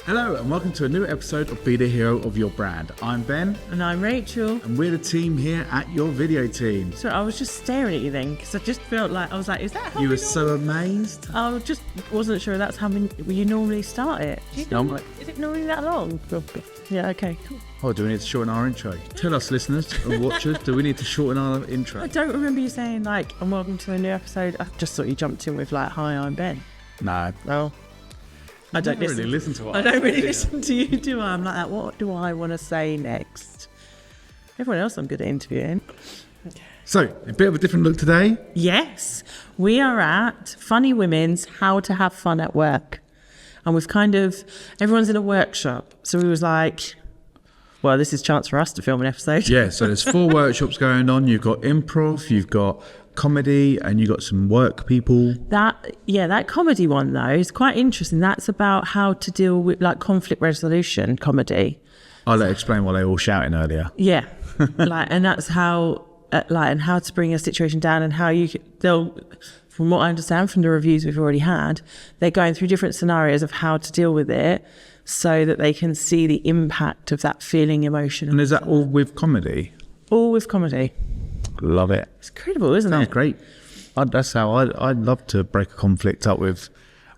Hello and welcome to a new episode of Be the Hero of Your Brand. I'm Ben. And I'm Rachael. And we're the team here at your video team. So I was just staring at you then because I just felt like, I was like, is that how you were so amazed? I just wasn't sure that's how you normally start it. Is it normally that long? Yeah, okay, cool. Oh, do we need to shorten our intro? Tell us, listeners and watchers, do we need to shorten our intro? I don't remember you saying like, and welcome to a new episode. I just thought you jumped in with like, hi, I'm Ben. No. Well, I don't really listen to us. I don't really listen to you, do I? I'm like that. What do I want to say next? Everyone else I'm good at interviewing. So, a bit of a different look today. Yes, we are at Funny Women's How to Have Fun at Work. And we've everyone's in a workshop. So we was like, well, this is a chance for us to film an episode. Yeah, so there's 4 workshops going on. You've got improv, you've got comedy, and you got some work people. That comedy one though is quite interesting. That's about how to deal with like conflict resolution comedy. I'll explain why they were all shouting earlier. Yeah, and that's how and how to bring a situation down and how they'll. From what I understand from the reviews we've already had, they're going through different scenarios of how to deal with it so that they can see the impact of that feeling, emotion. And is that all with comedy? All with comedy. Love it. It's incredible, isn't it? Sounds great. That's how I'd love to break a conflict up with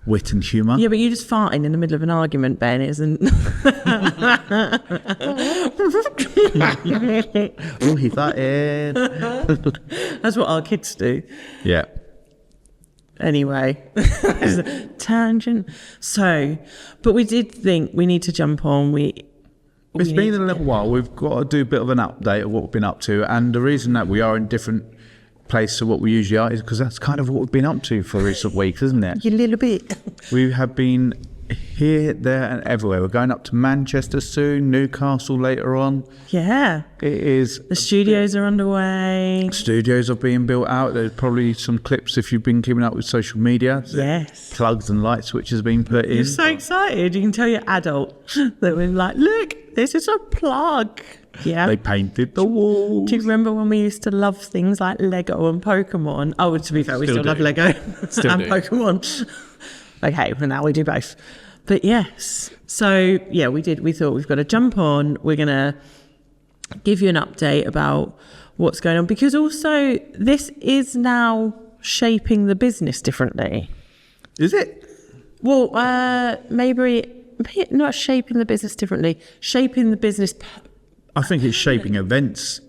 wit and humour. Yeah, but you just farting in the middle of an argument, Ben, isn't... Oh, he farted. That's what our kids do. Yeah. Anyway, tangent. So, but we did think we need to jump on. It's been a little while. We've got to do a bit of an update of what we've been up to. And the reason that we are in different place to what we usually are is because that's kind of what we've been up to for recent weeks, isn't it? A little bit. We have been here, there and everywhere. We're going up to Manchester soon, Newcastle later on. Yeah. It is. The studios are underway. Studios are being built out. There's probably some clips if you've been keeping up with social media. Yes. Plugs and light switches being put in. You're so excited. You can tell your adult that we're like, look, this is a plug. Yeah. They painted the walls. Do you remember when we used to love things like Lego and Pokemon? Oh, to be fair, we still love Lego and Pokemon. Okay, well now we do both. But yes, so yeah, we thought we've got to jump on. We're going to give you an update about what's going on because also this is now shaping the business differently. Is it? Well, maybe not shaping the business differently, shaping the business. I think it's shaping events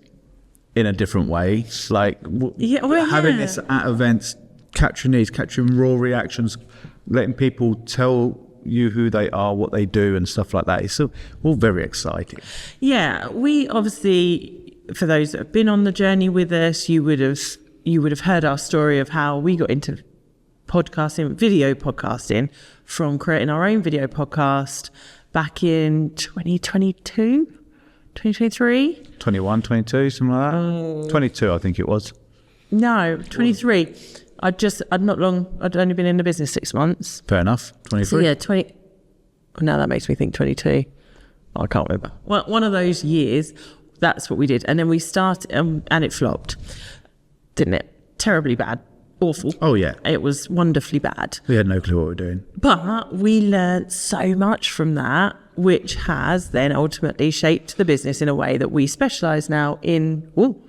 in a different way. Like having this at events, capturing raw reactions, letting people tell you who they are, what they do and stuff like that. It's all very exciting. Yeah, we obviously, for those that have been on the journey with us, you would have heard our story of how we got into video podcasting from creating our own video podcast back in 2022, 2023? 21, 22, something like that. 22, I think it was. No, 23. I'd only been in the business 6 months. Fair enough. 23. So yeah, 20. Now that makes me think 22. I can't remember. Well, one of those years, that's what we did. And then we started, and it flopped. Didn't it? Terribly bad. Awful. Oh, yeah. It was wonderfully bad. We had no clue what we were doing. But we learned so much from that, which has then ultimately shaped the business in a way that we specialise now in... Ooh,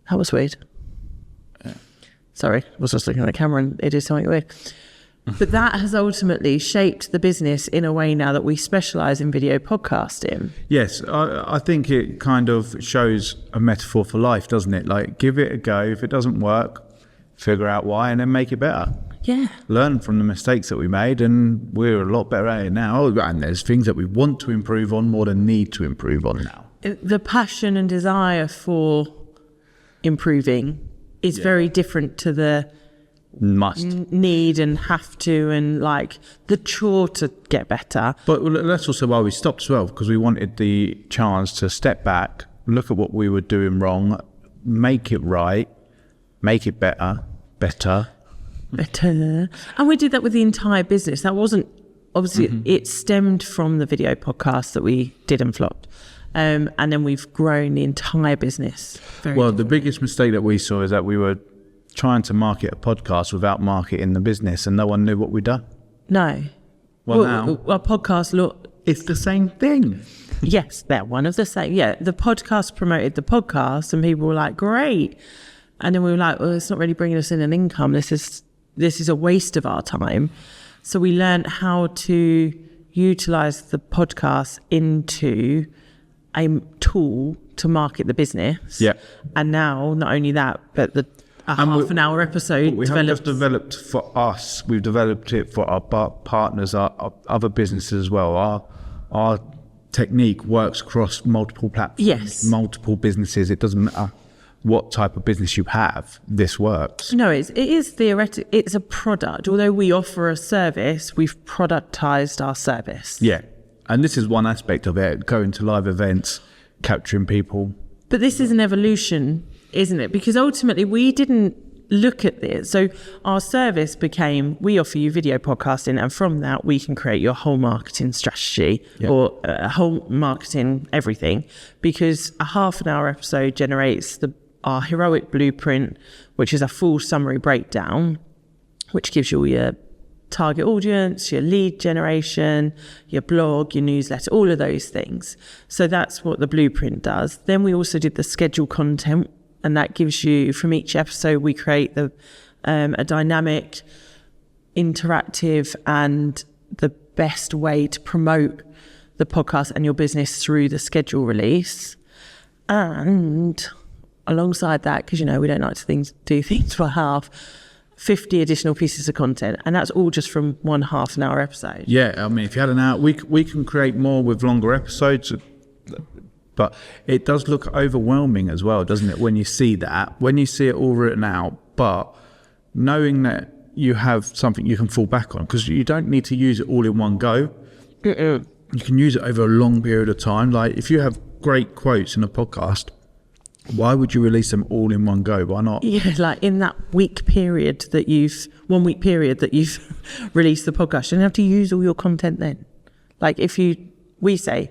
that was weird. Sorry, I was just looking at the camera and it is something weird. But that has ultimately shaped the business in a way now that we specialise in video podcasting. Yes, I think it kind of shows a metaphor for life, doesn't it? Like, give it a go. If it doesn't work, figure out why and then make it better. Yeah. Learn from the mistakes that we made and we're a lot better at it now. And there's things that we want to improve on more than need to improve on now. The passion and desire for improving is very different to the need and have to and like the chore to get better. But that's also why we stopped as well, because we wanted the chance to step back, look at what we were doing wrong, make it right, make it better. And we did that with the entire business. That wasn't obviously it stemmed from the video podcast that we did and flopped. And then we've grown the entire business. The biggest mistake that we saw is that we were trying to market a podcast without marketing the business and no one knew what we'd done. No. Well, now... Our podcast It's the same thing. Yes, they're one of the same. Yeah, the podcast promoted the podcast and people were like, great. And then we were like, well, it's not really bringing us in an income. This is a waste of our time. So we learned how to utilize the podcast into a tool to market the business. Yeah. And now, not only that, but half an hour episode. We haven't just developed for us. We've developed it for our partners, our other businesses as well. Our technique works across multiple platforms, yes, multiple businesses. It doesn't matter what type of business you have. This works. No, it is theoretical. It's a product. Although we offer a service, we've productized our service. Yeah, and this is one aspect of it: going to live events, capturing people. But this is an evolution, isn't it? Because ultimately we didn't look at this. So our service became, we offer you video podcasting, and from that we can create your whole marketing strategy, or a whole marketing everything, because a half an hour episode generates our heroic blueprint, which is a full summary breakdown, which gives you all your target audience, your lead generation, your blog, your newsletter, all of those things. So that's what the blueprint does. Then we also did the schedule content, and that gives you, from each episode, we create a dynamic, interactive, and the best way to promote the podcast and your business through the schedule release. And alongside that, because, we don't like to do things for half, 50 additional pieces of content, and that's all just from one half an hour episode. Yeah, I mean, if you had an hour, we can create more with longer episodes. But it does look overwhelming as well, doesn't it, when you see it all written out, but knowing that you have something you can fall back on, because you don't need to use it all in one go. You can use it over a long period of time. Like, if you have great quotes in a podcast, why would you release them all in one go? Why not? Yeah, like in that 1 week period that you've released the podcast, you don't have to use all your content then. Like, we say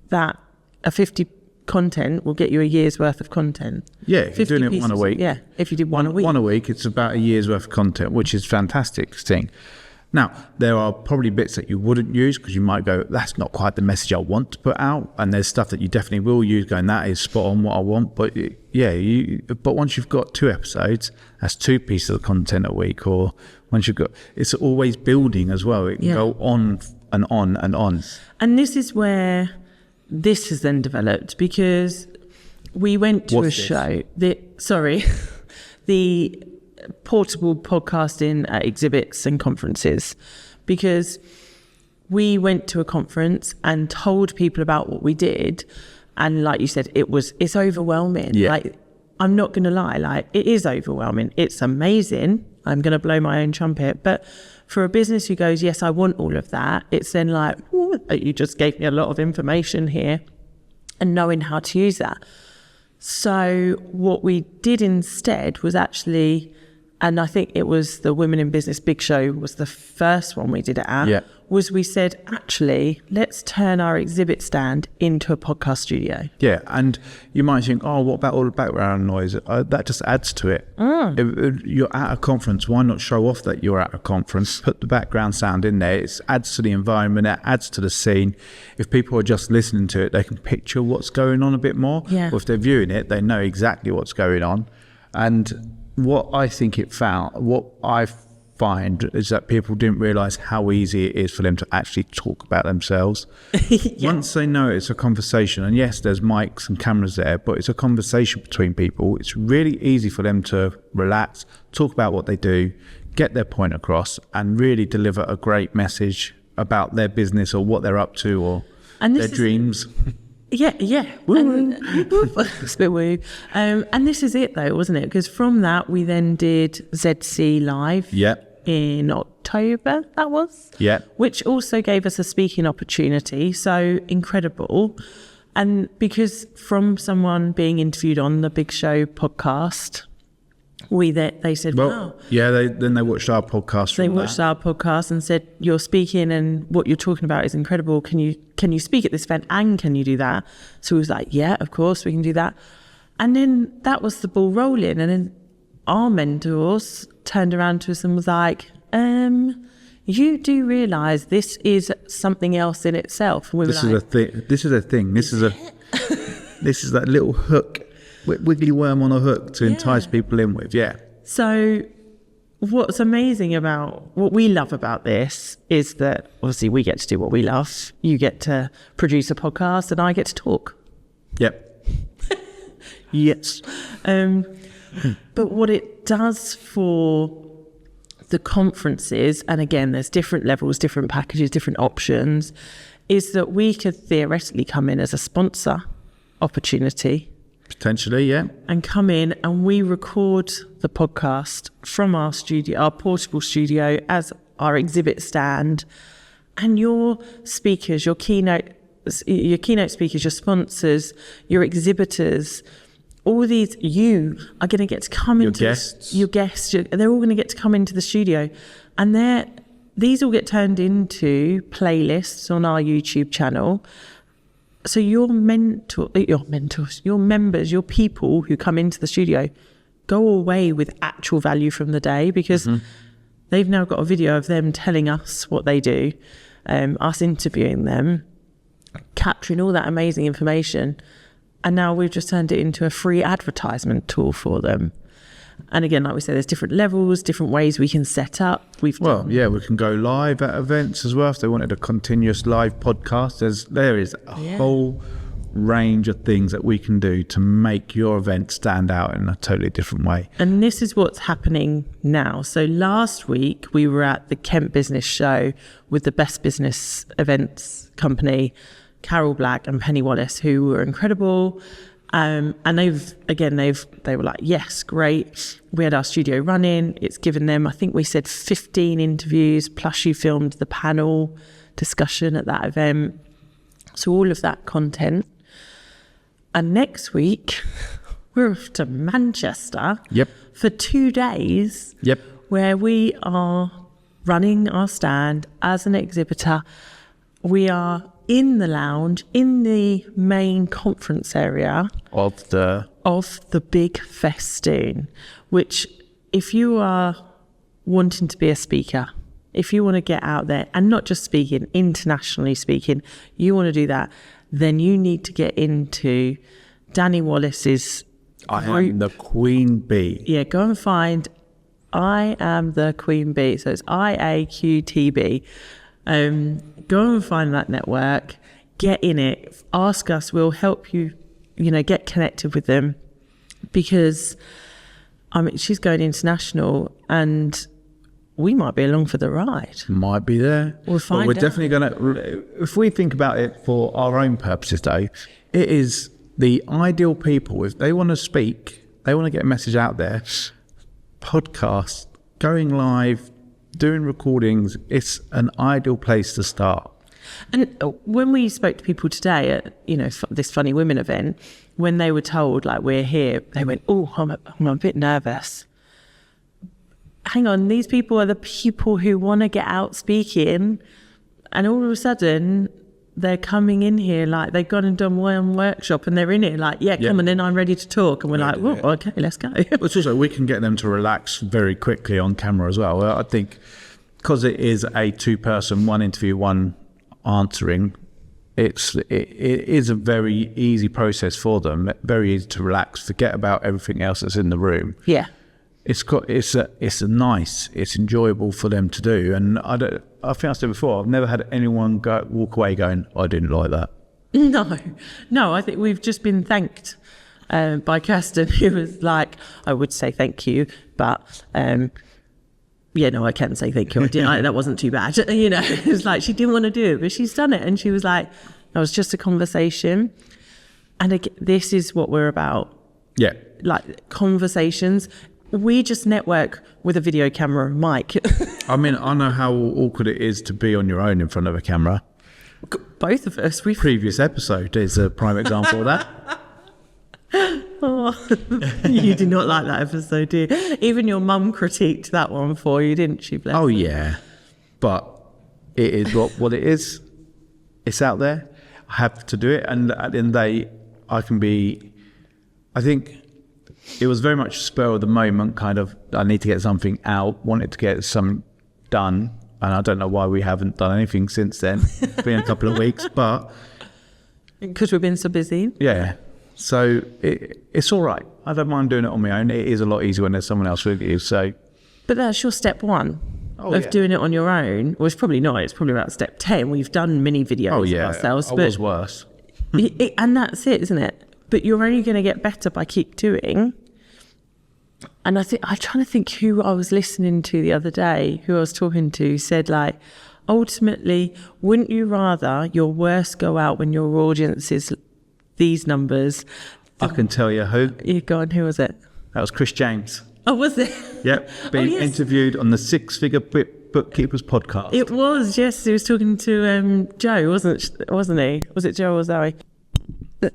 that a 50 content will get you a year's worth of content. Yeah, if you're doing it one a week. Yeah, if you did one a week. One a week, it's about a year's worth of content, which is fantastic thing. Now, there are probably bits that you wouldn't use because you might go, that's not quite the message I want to put out. And there's stuff that you definitely will use going, that is spot on what I want. But but once you've got 2 episodes, that's 2 pieces of content a week. Or once you've got, it's always building as well. It can go on and on and on. And this is where this has then developed, because we went to show, the portable podcasting at exhibits and conferences, because we went to a conference and told people about what we did, and like you said, it's overwhelming. Like, I'm not gonna lie, like, it is overwhelming. It's amazing. I'm gonna blow my own trumpet, but for a business who goes, yes, I want all of that, it's then like, you just gave me a lot of information here, and knowing how to use that. So what we did instead was actually, and I think it was the Women in Business Big Show was the first one we did it at, was we said, actually, let's turn our exhibit stand into a podcast studio. Yeah, and you might think, what about all the background noise? That just adds to it. If you're at a conference, why not show off that you're at a conference? Put the background sound in there. It adds to the environment. It adds to the scene. If people are just listening to it, they can picture what's going on a bit more. Yeah. Or if they're viewing it, they know exactly what's going on. And what I find is that people didn't realise how easy it is for them to actually talk about themselves. Once they know it's a conversation, and yes, there's mics and cameras there, but it's a conversation between people, it's really easy for them to relax, talk about what they do, get their point across, and really deliver a great message about their business or what they're up to, or their dreams. Yeah. It's a bit weird. And this is it though, wasn't it? Because from that, we then did ZC Live in October, that was. Yeah. Which also gave us a speaking opportunity. So incredible. And because from someone being interviewed on the Big Show podcast, they said, then they watched our podcast. They watched our podcast and said, you're speaking and what you're talking about is incredible. Can you speak at this event and can you do that? So we was like, yeah, of course we can do that. And then that was the ball rolling. And then our mentors turned around to us and was like, you do realise this is something else in itself. This is a thing. This is a thing. This is that little hook, wiggly worm on a hook to entice people in with. Yeah. So what's amazing about what we love about this is that obviously we get to do what we love. You get to produce a podcast and I get to talk. Yep. Yes. But what it does for the conferences, and again, there's different levels, different packages, different options, is that we could theoretically come in as a sponsor opportunity. Potentially, yeah. And come in and we record the podcast from our studio, our portable studio, as our exhibit stand. And your speakers, your keynote speakers, your sponsors, your exhibitors, all these, you are going to get to come into your guests. They're all going to get to come into the studio, and these all get turned into playlists on our YouTube channel. So your mentors, your members, your people who come into the studio go away with actual value from the day, because they've now got a video of them telling us what they do, us interviewing them, capturing all that amazing information. And now we've just turned it into a free advertisement tool for them. And again, like we said, there's different levels, different ways we can set up. We can go live at events as well. If they wanted a continuous live podcast, there is a whole range of things that we can do to make your event stand out in a totally different way. And this is what's happening now. So last week we were at the Kent Business Show with the Best Business Events Company, Carol Black and Penny Wallace, who were incredible. And they were like, yes, great. We had our studio running. It's given them, I think we said 15 interviews, plus you filmed the panel discussion at that event. So all of that content. And next week, we're off to Manchester for 2 days, where we are running our stand as an exhibitor. We are in the lounge, in the main conference area of the big festoon, which if you are wanting to be a speaker, if you want to get out there and not just speaking, internationally speaking, you want to do that, then you need to get into Danny Wallace's I Am the Queen Bee. Yeah, go and find I Am the Queen Bee. So it's IAQTB. Go and find that network, get in it, ask us, we'll help you, get connected with them, because she's going international and we might be along for the ride. Might be there. We'll find out. We're definitely going to, if we think about it for our own purposes though, it is the ideal people. If they want to speak, they want to get a message out there, podcast, going live, doing recordings, it's an ideal place to start. And when we spoke to people today at, this Funny Women event, when they were told, like, we're here, they went, oh, I'm a bit nervous. Hang on, these people are the people who want to get out speaking, and all of a sudden they're coming in here like they've gone and done one workshop and they're in it like, come on in, I'm ready to talk. And we're like, well, okay, let's go. It's also, we can get them to relax very quickly on camera as well. I think because it is a two-person, one interview, one answering, it is a very easy process for them, very easy to relax, forget about everything else that's in the room. Yeah. It's enjoyable for them to do. And I think I said before, I've never had anyone walk away going, I didn't like that. No, I think we've just been thanked by Kirsten, who was like, I would say thank you, but I can say thank you. That wasn't too bad. It was like she didn't want to do it, but she's done it. And she was like, that was just a conversation. And again, this is what we're about. Yeah. Like conversations. We just network with a video camera and mic. I mean, I know how awkward it is to be on your own in front of a camera. Both of us. Previous episode is a prime example of that. Oh, you did not like that episode, did you? Even your mum critiqued that one for you, didn't she? Bless her. Yeah. But it is what it is. It's out there. I have to do it. And at the end of the day, I think it was very much spur of the moment, kind of, I need to get something out, wanted to get something done. And I don't know why we haven't done anything since then. It's been a couple of weeks, but... Because we've been so busy. Yeah. So it's all right. I don't mind doing it on my own. It is a lot easier when there's someone else with you. So, but that's your step one of doing it on your own. Well, it's probably not. It's probably about step 10. We've done mini videos of ourselves. I was worse. And that's it, isn't it? But you're only going to get better by keep doing. And I'm trying to think who I was listening to the other day, who I was talking to, said like, ultimately, wouldn't you rather your worst go out when your audience is these numbers? I can tell you who. You go on, who was it? That was Chris James. Oh, was it? Yep, being interviewed on the Six Figure Bookkeepers podcast. It was, yes. He was talking to Joe, wasn't he? Was it Joe or Zoe?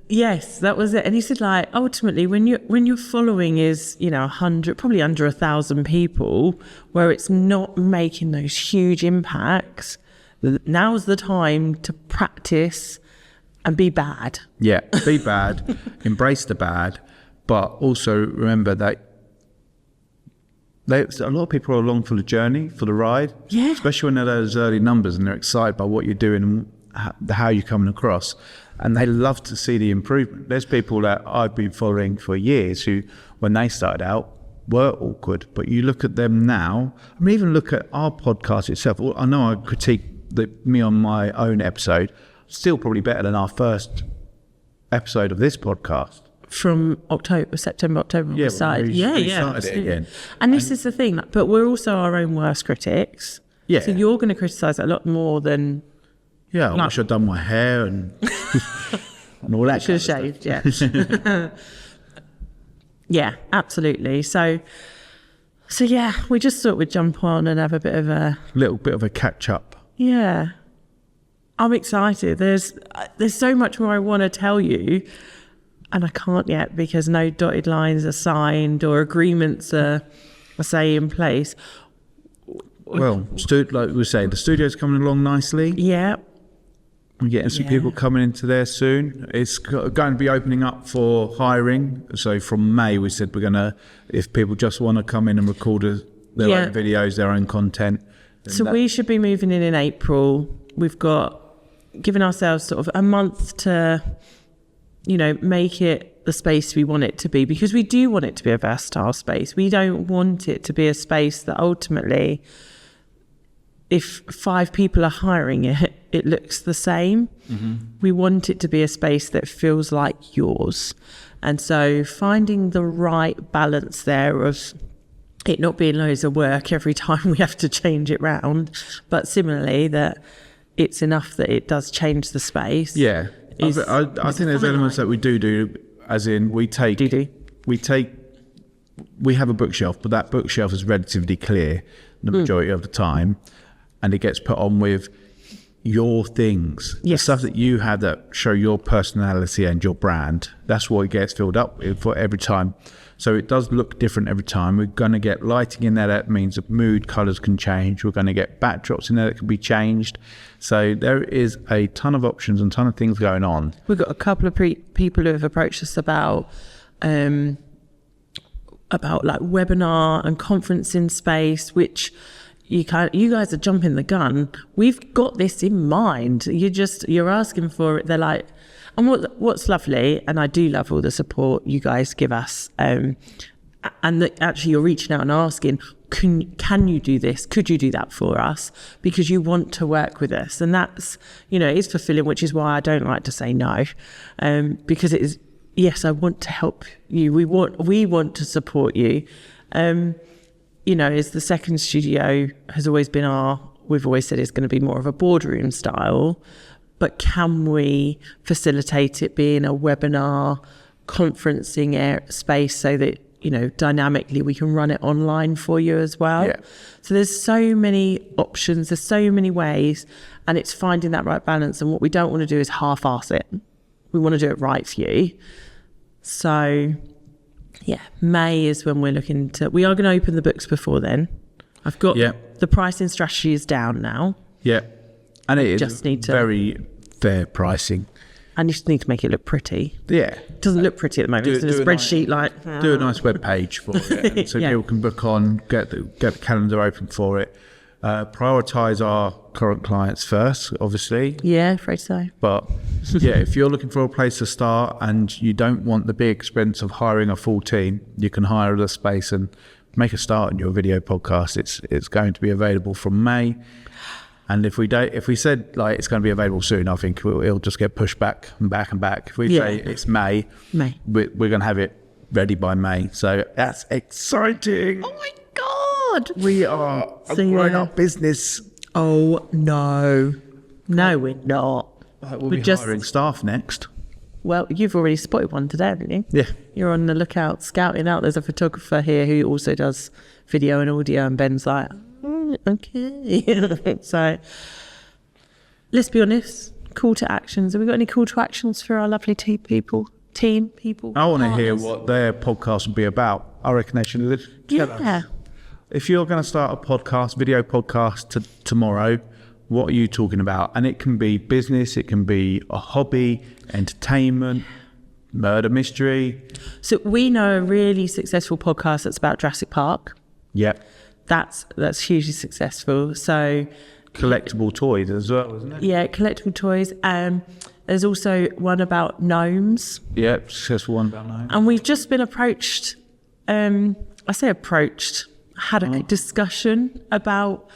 Yes, that was it. And he said, like, ultimately, when your following is, 100, probably under 1,000 people, where it's not making those huge impacts, now's the time to practice and be bad. Yeah, be bad, embrace the bad, but also remember that a lot of people are along for the journey, for the ride. Yeah. Especially when they're those early numbers and they're excited by what you're doing and how you're coming across. And they love to see the improvement. There's people that I've been following for years who, when they started out, were awkward. But you look at them now, I mean, even look at our podcast itself. I know I critique me on my own episode, still probably better than our first episode of this podcast. From September, October, we started. We started it again. And this is the thing, but we're also our own worst critics. Yeah. So you're going to criticise a lot more than... Yeah, I wish I'd done my hair and all that. Should have shaved, yeah. Yeah, absolutely. So yeah, we just thought we'd jump on and have a bit of a... little bit of a catch-up. Yeah. I'm excited. There's so much more I want to tell you, and I can't yet because no dotted lines are signed or agreements are say in place. Well, like we say, the studio's coming along nicely. Yeah. We're getting some people coming into there soon. It's going to be opening up for hiring. So from May, we said we're going to, if people just want to come in and record their own videos, their own content. So we should be moving in April. We've given ourselves sort of a month to, make it the space we want it to be, because we do want it to be a versatile space. We don't want it to be a space that ultimately, if 5 people are hiring it, it looks the same. Mm-hmm. We want it to be a space that feels like yours. And so finding the right balance there of it not being loads of work every time we have to change it round, but similarly that it's enough that it does change the space. Yeah. I think there's elements that we do, as in we have a bookshelf, but that bookshelf is relatively clear the majority of the time. And it gets put on with your things, the stuff that you have that show your personality and your brand. That's what it gets filled up with for every time. So it does look different every time. We're going to get lighting in there. That means the mood, colours can change. We're going to get backdrops in there that can be changed. So there is a ton of options and a ton of things going on. We've got a couple of people who have approached us about like webinar and conferencing space, which... You guys are jumping the gun. We've got this in mind. You're asking for it. They're like, and what's lovely, and I do love all the support you guys give us. And that actually you're reaching out and asking, can you do this? Could you do that for us? Because you want to work with us, and that's it's fulfilling. Which is why I don't like to say no, because it is. Yes, I want to help you. We want to support you. Is the second studio has always been we've always said it's going to be more of a boardroom style, but can we facilitate it being a webinar conferencing space so that, dynamically we can run it online for you as well. Yeah. So there's so many options, there's so many ways, and it's finding that right balance. And what we don't want to do is half-ass it. We want to do it right for you. So... yeah, May is when we are going to open the books before then. I've got the pricing strategy is down now. Yeah, and it is very fair pricing. And you just need to make it look pretty. Yeah. It doesn't look pretty at the moment. It's a spreadsheet do a nice web page for it so people can book on, get the calendar open for it. Prioritise our current clients first, obviously. Yeah, afraid so. But yeah, if you're looking for a place to start and you don't want the big expense of hiring a full team, you can hire the space and make a start on your video podcast. It's going to be available from May. And if we said like it's going to be available soon, I think it'll just get pushed back and back and back. If we say it's May, we're going to have it ready by May. So that's exciting. Oh my God. We are a grown-up business. Oh, no. No, we're not. We'll be hiring staff next. Well, you've already spotted one today, haven't you? Yeah. You're on the lookout, scouting out. There's a photographer here who also does video and audio, and Ben's like, okay. So, let's be honest. Call to actions. Have we got any call to actions for our lovely team people? I want to hear what their podcast will be about. I reckon they should tell us. If you're going to start a podcast, video podcast tomorrow, what are you talking about? And it can be business, it can be a hobby, entertainment, murder mystery. So we know a really successful podcast that's about Jurassic Park. Yep. That's hugely successful. So collectible toys as well, isn't it? Yeah, collectible toys. There's also one about gnomes. Yep, successful one about gnomes. And we've just been approached. Had a discussion about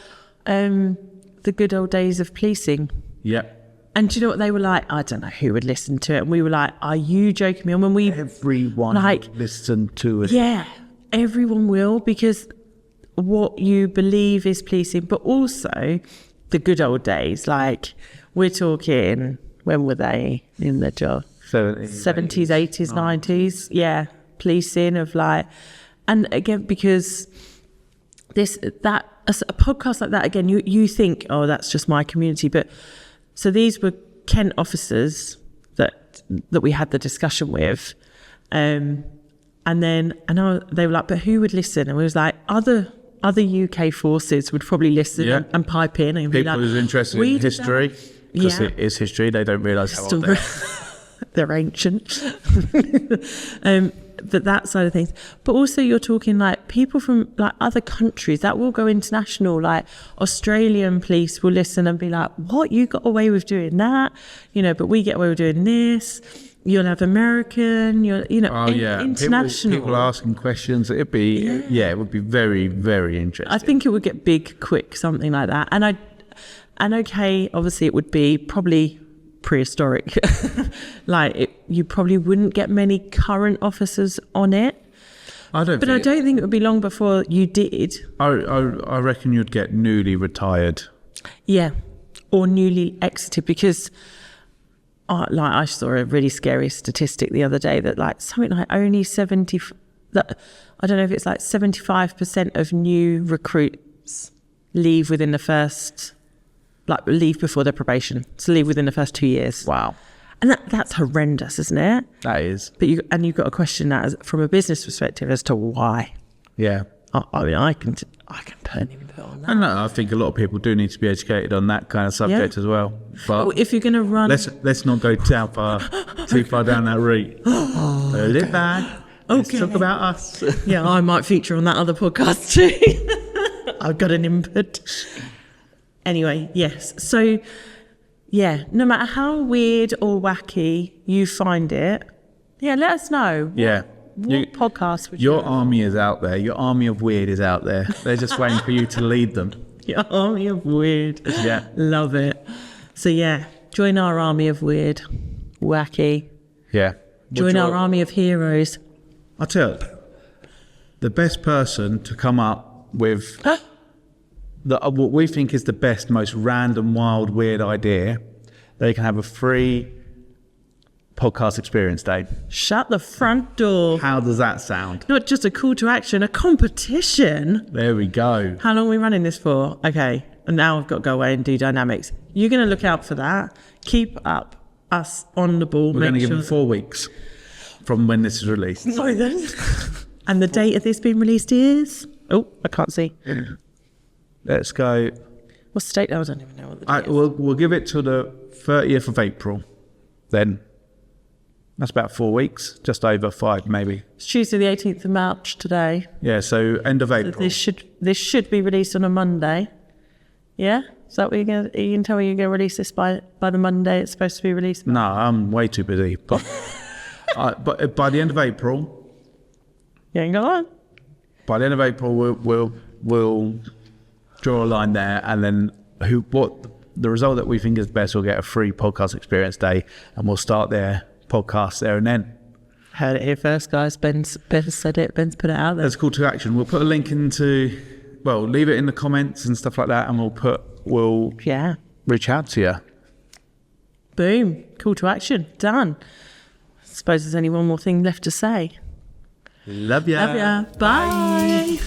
the good old days of policing. Yep. And do you know what they were like? I don't know who would listen to it. And we were like, are you joking me? And when everyone would listen to it. Yeah, everyone will, because what you believe is policing, but also the good old days. Like, we're talking, when were they in the job? 70s, 80s, 90s. Yeah, policing of like, and again, because a podcast like that, again, you think, oh, that's just my community. But so these were Kent officers that we had the discussion with. And then they were like, but who would listen? And we was like, other UK forces would probably listen and pipe in. And people like, who's interested in history, because it is history. They don't realise how old they are. They're ancient. But that side of things. But also you're talking like people from like other countries that will go international, like Australian police will listen and be like, what, you got away with doing that? But we get away with doing this. You'll have American, international. People asking questions. It'd be, it would be very, very interesting. I think it would get big quick, something like that. And okay, obviously it would be probably prehistoric. You probably wouldn't get many current officers on it. I don't think it would be long before you did. I reckon you'd get newly retired. Yeah, or newly exited, because I saw a really scary statistic the other day that something like only 75% of new recruits leave within the first, leave before their probation. So leave within the first 2 years. Wow. And that's horrendous, isn't it? That is. But you've got to question that from a business perspective as to why. Yeah. I can turn input on that. And I think a lot of people do need to be educated on that kind of subject as well. But if you're going to run, let's not go too far down that route. Hold it back. Okay. Let's talk about us. Yeah, I might feature on that other podcast too. I've got an input. Anyway, yes. So, yeah, no matter how weird or wacky you find it, let us know. What podcast would your army is out there. Your army of weird is out there. They're just waiting for you to lead them. Your army of weird. Yeah. Love it. So, join our army of weird, wacky. Yeah. Join our army of heroes. I'll tell you, the best person to come up with what we think is the best, most random, wild, weird idea, they can have a free podcast experience day. Shut the front door. How does that sound? Not just a call to action, a competition. There we go. How long are we running this for? Okay, and now I've got to go away and do dynamics. You're going to look out for that. Keep up us on the ball. We're going to give them 4 weeks from when this is released. Sorry then. And the date of this being released is? Oh, I can't see. Let's go. What's the date? I don't even know what the date is. We'll give it to the 30th of April. Then that's about 4 weeks, just over 5 maybe. It's Tuesday the 18th of March today. Yeah, so end of April. So this should be released on a Monday. Yeah? Is that what you're going to... You can tell me you're going to release this by the Monday it's supposed to be released? No, I'm way too busy. But, but by the end of April... You ain't got on. By the end of April, we'll draw a line there, and then the result that we think is best will get a free podcast experience day, and we'll start their podcast there and then. Heard it here first, guys. Ben said it. Ben's put it out there. That's call to action. We'll put a link into... Well, leave it in the comments and stuff like that, and we'll reach out to you. Boom. Call to action. Done. I suppose there's only one more thing left to say. Love ya. Bye.